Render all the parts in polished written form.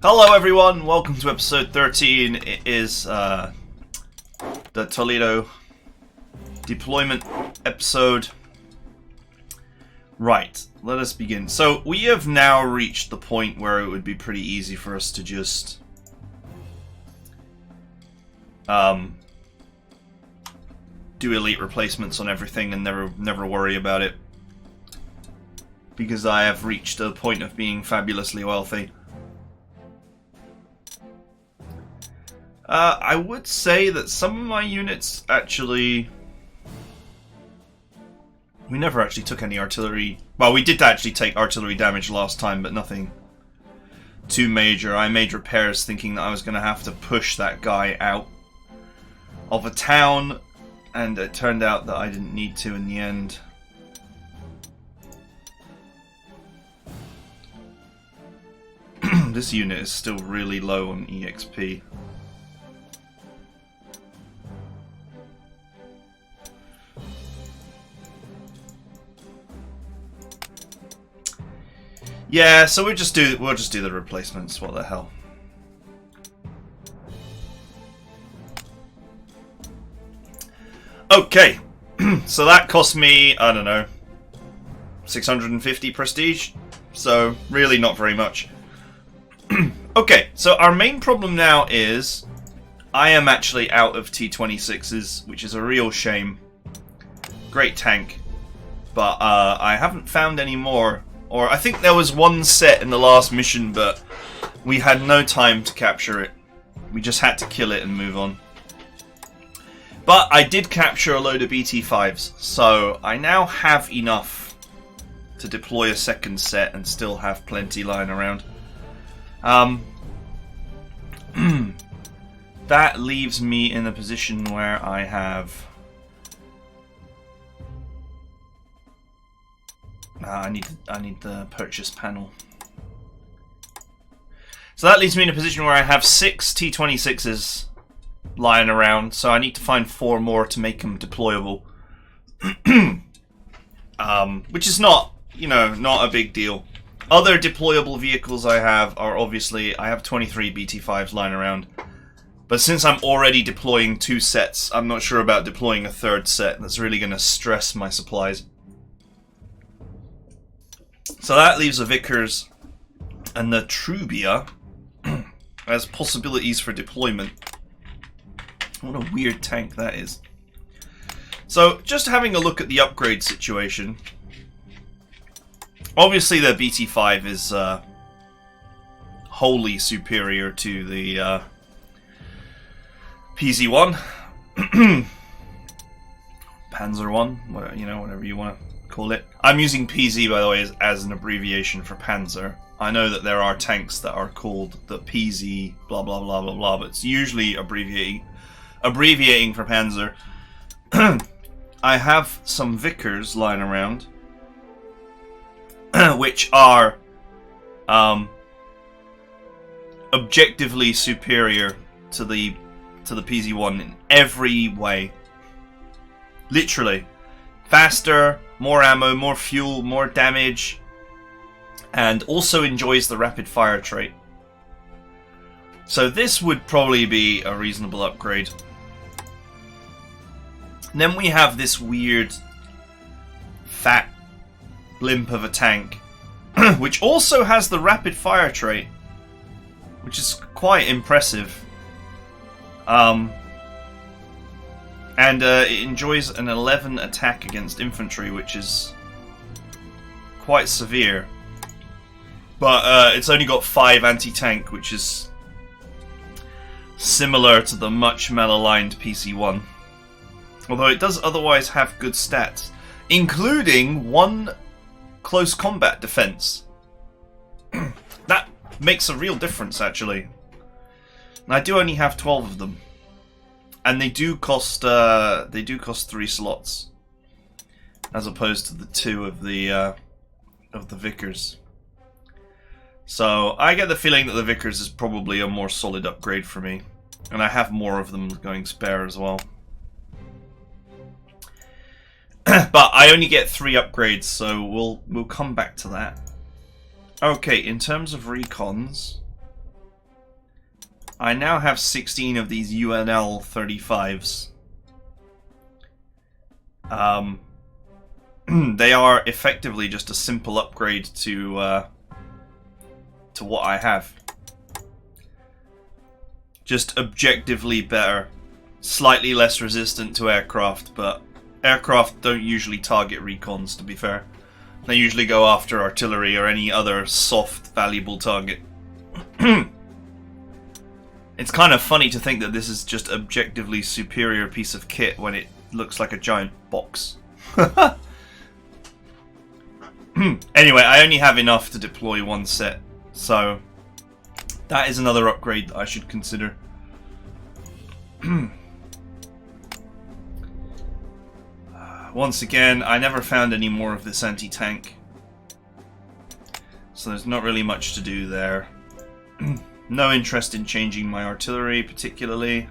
Hello everyone, welcome to episode 13. It is the Toledo deployment episode. Right, let us begin. So we have now reached the point where it would be pretty easy for us to just do elite replacements on everything and never worry about it, because I have reached a point of being fabulously wealthy. I would say that some of my units actually... We never actually took any artillery... Well, we did actually take artillery damage last time, but nothing too major. I made repairs thinking that I was going to have to push that guy out of a town, and it turned out that I didn't need to in the end. This unit is still really low on EXP. Yeah, so we'll just do the replacements. What the hell? Okay, so that cost me, I don't know, 650 prestige. So really not very much. Okay, so our main problem now is I am actually out of T-26s, which is a real shame. Great tank, but I haven't found any more. Or I think there was one set in the last mission, but we had no time to capture it. We just had to kill it and move on. But I did capture a load of BT-5s, so I now have enough to deploy a second set and still have plenty lying around. That leaves me in a position where I have... I need the purchase panel. So that leaves me in a position where I have 6 T-26s lying around, so I need to find 4 more to make them deployable. Which is not, not a big deal. Other deployable vehicles I have are obviously, I have 23 BT-5s lying around. But since I'm already deploying 2 sets, I'm not sure about deploying a 3rd set. That's really going to stress my supplies. So that leaves the Vickers and the Trubia as possibilities for deployment. What a weird tank that is. So just having a look at the upgrade situation. Obviously the BT-5 is wholly superior to the PZ-1. Panzer 1, whatever you want to call it. I'm using PZ, by the way, as an abbreviation for Panzer. I know that there are tanks that are called the PZ blah blah blah blah blah, but it's usually abbreviating for Panzer. I have some Vickers lying around, which are objectively superior to the PZ-1 in every way. Literally, faster, more ammo, more fuel, more damage, and also enjoys the rapid fire trait. So this would probably be a reasonable upgrade. And then we have this weird fat blimp of a tank, which also has the rapid fire trait, which is quite impressive. And it enjoys an 11 attack against infantry, which is quite severe. But it's only got 5 anti-tank, which is similar to the much malaligned PC-1. Although it does otherwise have good stats, including 1 close combat defense. That makes a real difference, actually. And I do only have 12 of them. And they do cost 3 slots, as opposed to the 2 of the Vickers. So I get the feeling that the Vickers is probably a more solid upgrade for me, and I have more of them going spare as well. But I only get 3 upgrades, so we'll come back to that. Okay, in terms of recons, I now have 16 of these UNL 35s. They are effectively just a simple upgrade to what I have. Just objectively better. Slightly less resistant to aircraft, but aircraft don't usually target recons, to be fair. They usually go after artillery or any other soft, valuable target. It's kind of funny to think that this is just objectively superior piece of kit when it looks like a giant box. Anyway, I only have enough to deploy one set, so that is another upgrade that I should consider. Once again, I never found any more of this anti-tank, so there's not really much to do there. No interest in changing my artillery particularly.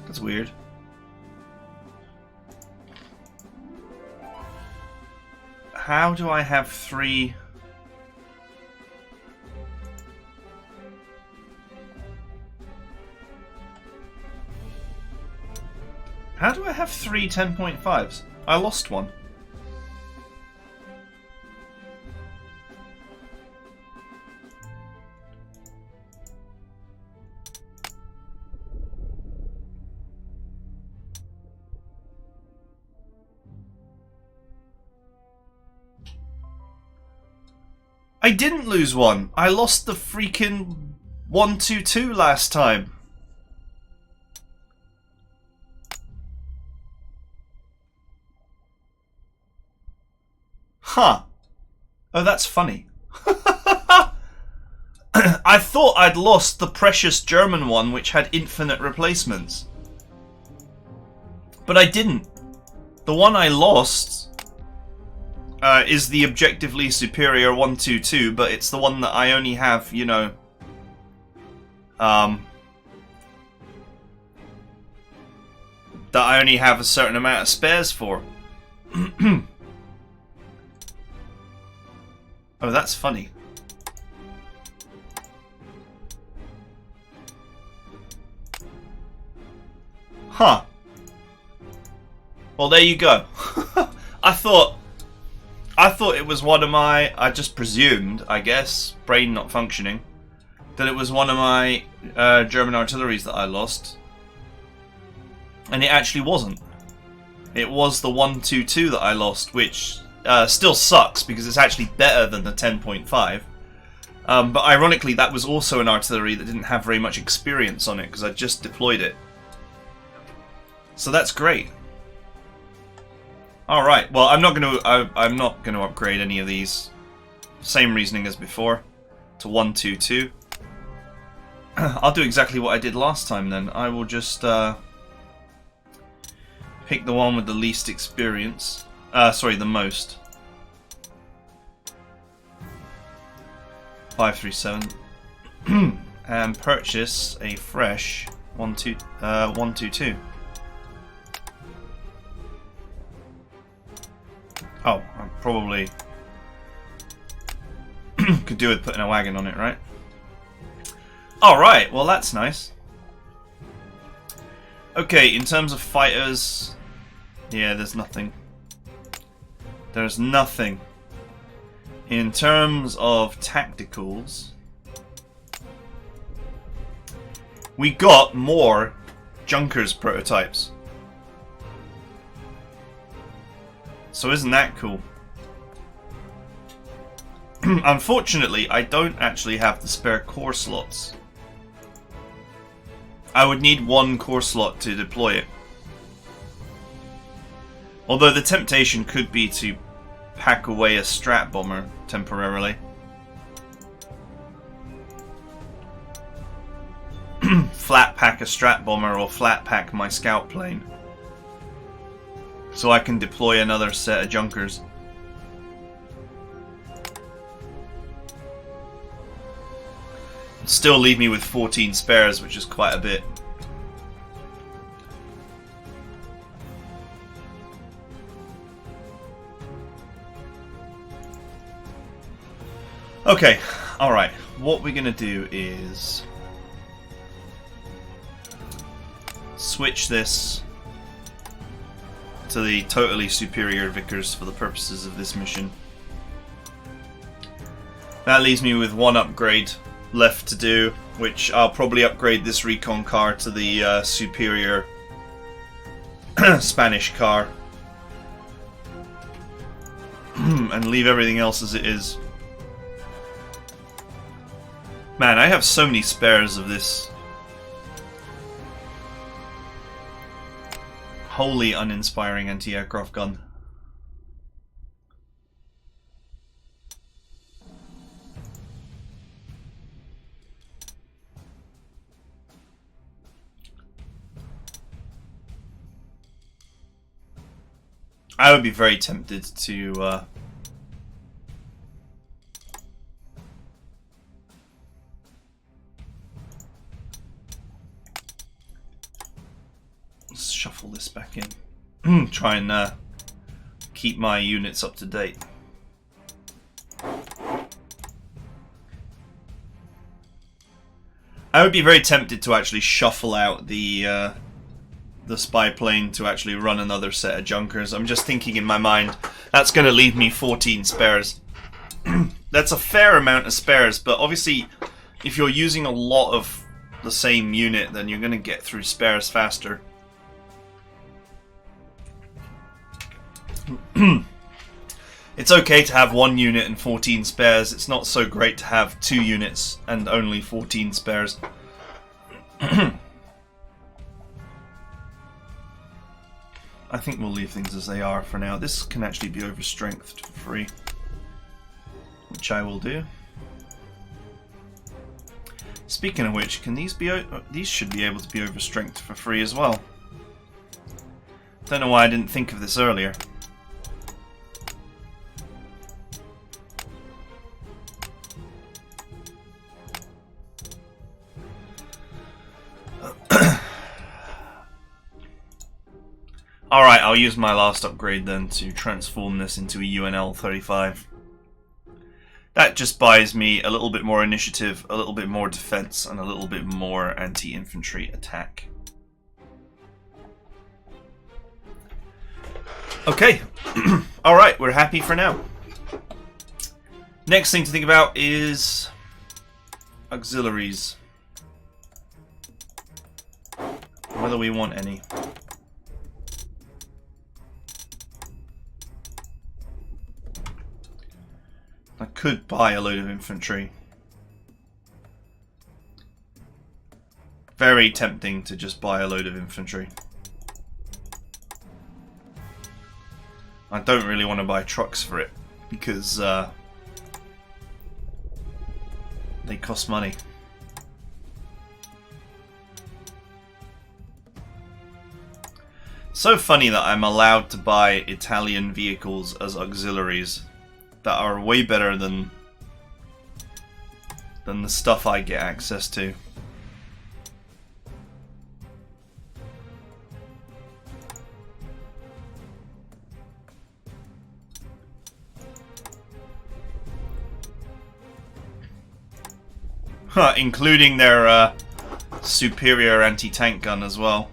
That's weird. How do I have 3... How do I have 3 10.5s? I lost one. I didn't lose one. I lost the freaking 122 last time. Huh. Oh, that's funny. I thought I'd lost the precious German one which had infinite replacements. But I didn't. The one I lost is the objectively superior 122, but it's the one that I only have, you know... that I only have a certain amount of spares for. Oh, that's funny. Huh. Well, there you go. I thought it was one of my... I just presumed, I guess, brain not functioning, that it was one of my German artilleries that I lost. And it actually wasn't. It was the 122 that I lost, which... still sucks because it's actually better than the 10.5. But ironically, that was also an artillery that didn't have very much experience on it because I just deployed it. So that's great. All right. Well, I'm not going to upgrade any of these. Same reasoning as before to 122. I'll do exactly what I did last time then. I will just pick the one with the least experience. Sorry, the most. 537. And purchase a fresh 122. Oh, I probably could do with putting a wagon on it, right? Alright, well that's nice. Okay, in terms of fighters, yeah, there's nothing. There's nothing. In terms of tacticals, we got more Junkers prototypes. So isn't that cool? Unfortunately, I don't actually have the spare core slots. I would need one core slot to deploy it. Although the temptation could be to pack away a strat bomber temporarily. Flat pack a strat bomber or flat pack my scout plane. So I can deploy another set of Junkers. Still leave me with 14 spares, which is quite a bit. Okay, alright. What we're going to do is switch this to the totally superior Vickers for the purposes of this mission. That leaves me with one upgrade left to do, which I'll probably upgrade this recon car to the superior Spanish car and leave everything else as it is. Man, I have so many spares of this wholly uninspiring anti-aircraft gun. I would be very tempted to shuffle this back in. Try and keep my units up to date. I would be very tempted to actually shuffle out the spy plane to actually run another set of junkers. I'm just thinking in my mind, that's going to leave me 14 spares. That's a fair amount of spares, but obviously if you're using a lot of the same unit, then you're going to get through spares faster. It's okay to have one unit and 14 spares. It's not so great to have 2 units and only 14 spares. I think we'll leave things as they are for now. This can actually be overstrengthed for free, which I will do. Speaking of which, can these be? These should be able to be overstrengthed for free as well. Don't know why I didn't think of this earlier. Alright, I'll use my last upgrade then to transform this into a UNL-35. That just buys me a little bit more initiative, a little bit more defense, and a little bit more anti-infantry attack. Okay, alright, we're happy for now. Next thing to think about is auxiliaries. Whether we want any. I could buy a load of infantry. Very tempting to just buy a load of infantry. I don't really want to buy trucks for it because they cost money. So funny that I'm allowed to buy Italian vehicles as auxiliaries that are way better than the stuff I get access to. Including their superior anti-tank gun as well.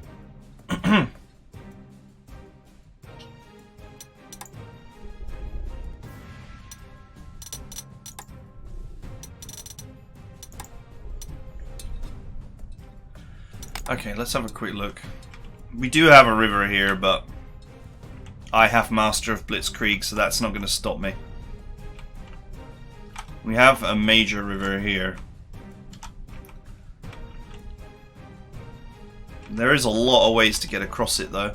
Okay, let's have a quick look. We do have a river here, but I have Master of Blitzkrieg, so that's not going to stop me. We have a major river here. There is a lot of ways to get across it, though.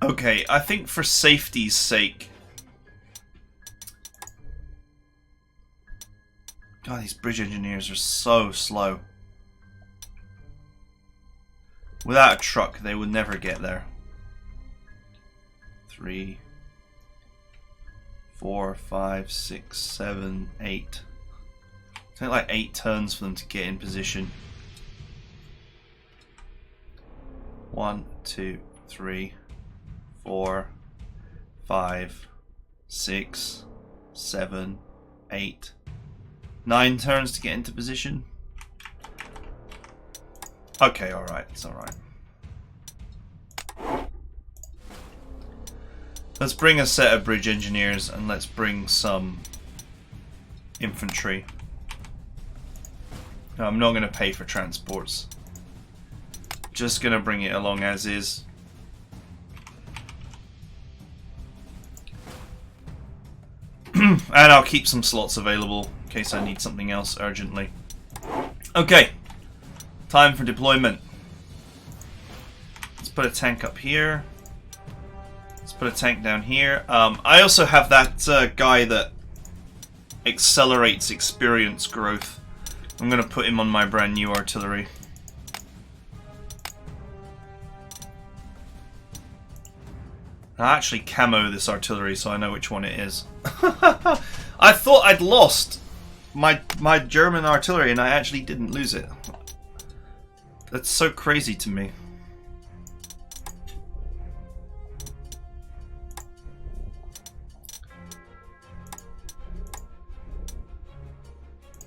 Okay, I think for safety's sake... God, these bridge engineers are so slow. Without a truck, they would never get there. 3, 4, 5, 6, 7, 8. Take like 8 turns for them to get in position. 1, 2, 3, 4, 5, 6, 7, 8, 9 turns to get into position. Okay, alright, it's alright. Let's bring a set of bridge engineers and let's bring some infantry. No, I'm not going to pay for transports. Just going to bring it along as is. And I'll keep some slots available in case I need something else urgently. Okay. Time for deployment. Let's put a tank up here. Let's put a tank down here. I also have that guy that accelerates experience growth. I'm going to put him on my brand new artillery. I'll actually camo this artillery so I know which one it is. I thought I'd lost my German artillery and I actually didn't lose it. That's so crazy to me.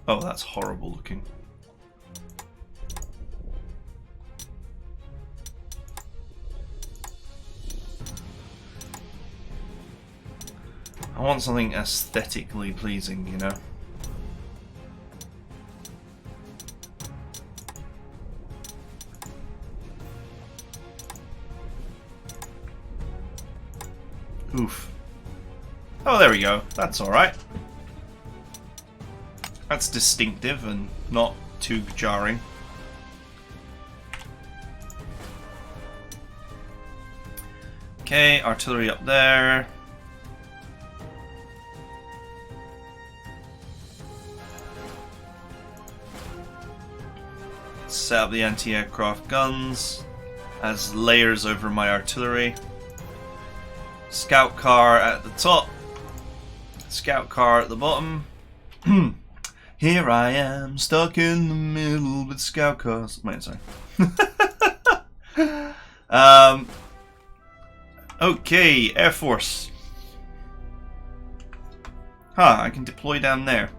Oh, that's horrible looking. I want something aesthetically pleasing, you know? Oof. Oh, there we go. That's alright. That's distinctive and not too jarring. Okay, artillery up there. Set up the anti-aircraft guns as layers over my artillery. Scout car at the top. Scout car at the bottom. Here I am, stuck in the middle with scout cars. Wait, sorry. Okay, Air Force. I can deploy down there.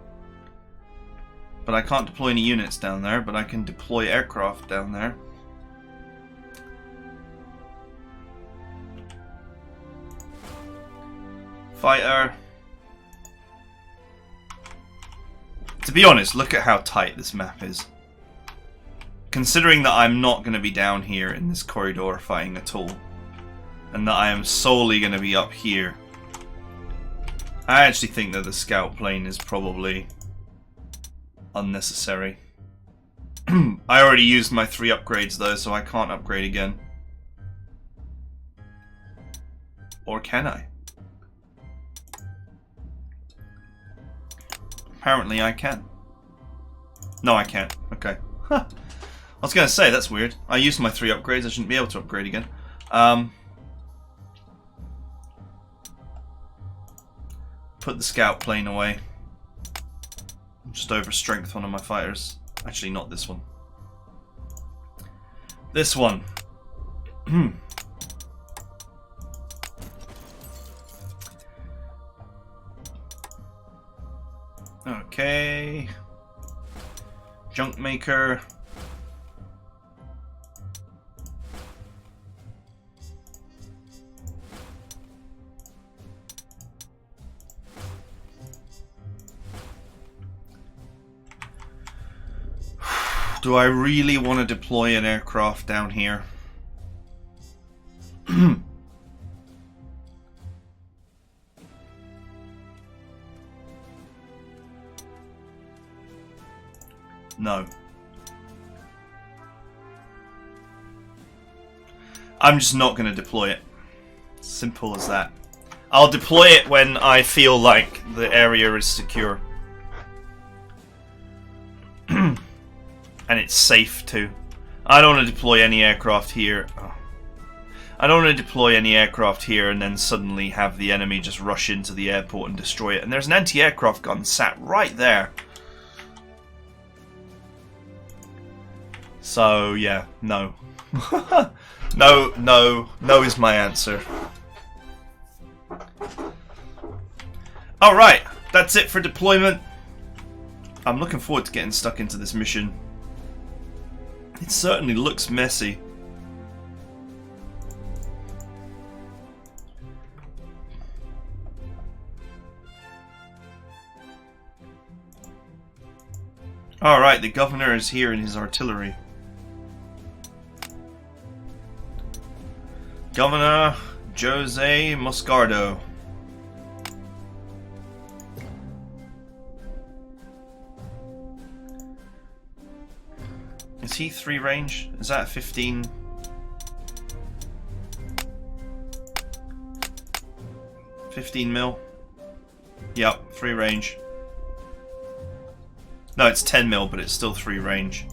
But I can't deploy any units down there, but I can deploy aircraft down there. Fighter. To be honest, look at how tight this map is. Considering that I'm not going to be down here in this corridor fighting at all, and that I am solely going to be up here, I actually think that the scout plane is probably unnecessary. I already used my 3 upgrades though, so I can't upgrade again. Or can I? Apparently I can. No, I can't. Okay. I was going to say, that's weird. I used my 3 upgrades, I shouldn't be able to upgrade again. Put the scout plane away. Just over strength one of my fighters. Actually, not this one. This one. Okay. Junk maker. Do I really want to deploy an aircraft down here? No. I'm just not going to deploy it. Simple as that. I'll deploy it when I feel like the area is secure. And it's safe too. I don't want to deploy any aircraft here. I don't want to deploy any aircraft here and then suddenly have the enemy just rush into the airport and destroy it. And there's an anti-aircraft gun sat right there. So yeah, no. No is my answer. Alright, that's it for deployment. I'm looking forward to getting stuck into this mission. It certainly looks messy. Alright, the governor is here in his artillery. Governor Jose Moscardo. Is he 3 range? Is that 15? 15 mil? Yep, 3 range. No, it's 10 mil, but it's still 3 range.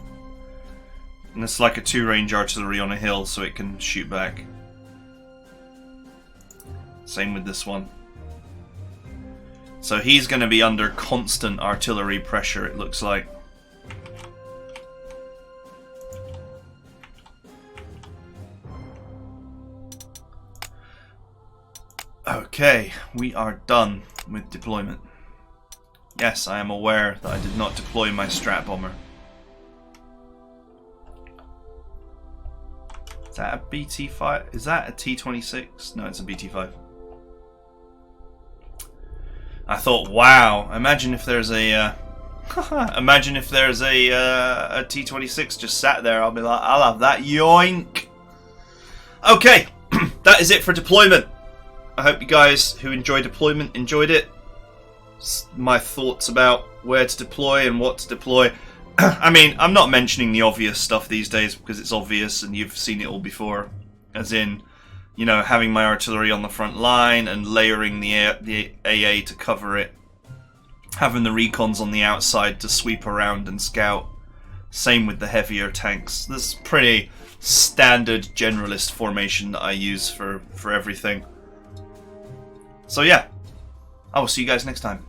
And it's like a 2 range artillery on a hill, so it can shoot back. Same with this one. So he's going to be under constant artillery pressure, it looks like. Okay, we are done with deployment. Yes, I am aware that I did not deploy my strat bomber. Is that a BT-5? Is that a T-26? No, it's a BT-5. I thought, wow, imagine if there's a imagine if there's a T-26 just sat there. I'll be like, I'll have that, yoink. Okay, that is it for deployment. I hope you guys who enjoy deployment enjoyed it. My thoughts about where to deploy and what to deploy. I mean, I'm not mentioning the obvious stuff these days because it's obvious and you've seen it all before. As in, you know, having my artillery on the front line and layering the AA to cover it. Having the recons on the outside to sweep around and scout. Same with the heavier tanks. This is pretty standard generalist formation that I use for everything. So yeah, I will see you guys next time.